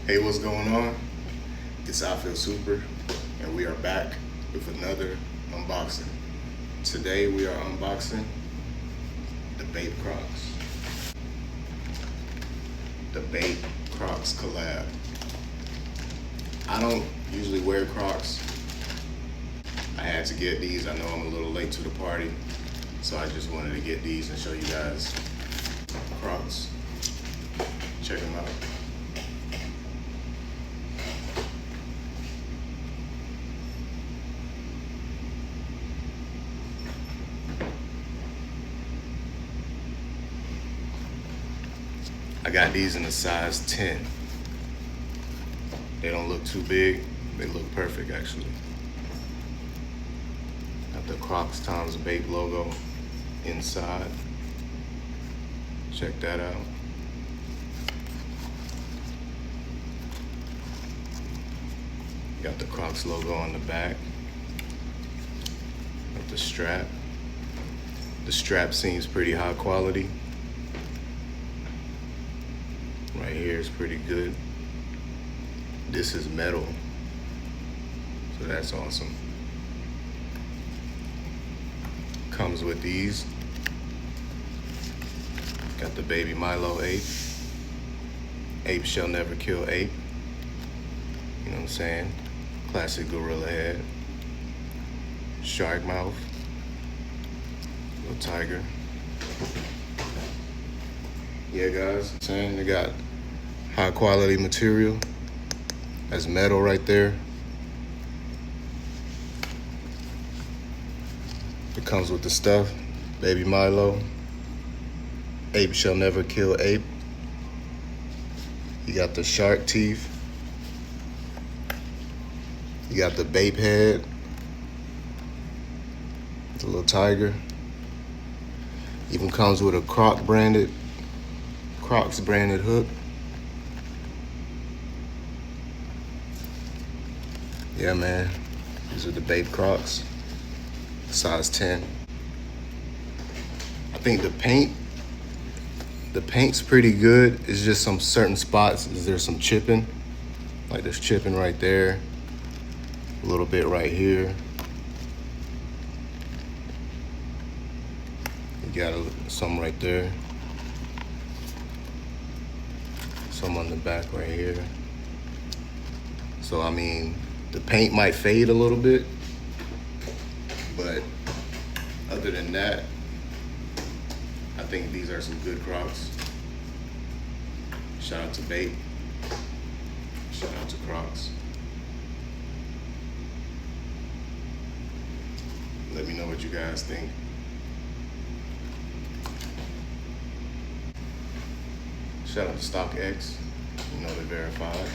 Hey, what's going on? It's I Feel Super, and we are back with another unboxing. Today we are unboxing the BAPE Crocs. The BAPE Crocs collab. I don't usually wear Crocs. I had to get these. I know I'm a little late to the party, so I just wanted to get these and show you guys Crocs. Check them out. I got these in a size 10. They don't look too big. They look perfect, actually. Got the Crocs times BAPE logo inside. Check that out. Got the Crocs logo on the back. Got the strap. The strap seems pretty high quality. Right here is pretty good. This is metal, so that's awesome. Comes with these. Got the Baby Milo ape. Ape shall never kill ape. You know what I'm saying? Classic gorilla head. Shark mouth. Little tiger. Yeah, guys, I'm saying they got high quality material. That's metal right there. It comes with the stuff. Baby Milo. Ape shall never kill ape. You got the shark teeth. You got the BAPE head. The little tiger. Even comes with a Crocs branded hook. Yeah, man. These are the BAPE Crocs, size 10. I think the paint's pretty good. It's just some certain spots. There's some chipping. Like there's chipping right there. A little bit right here. You got some right there. Some on the back right here. So, I mean, the paint might fade a little bit, but other than that, I think these are some good Crocs. Shout out to BAPE. Shout out to Crocs. Let me know what you guys think. Shout out to Stockx. You know they're verified.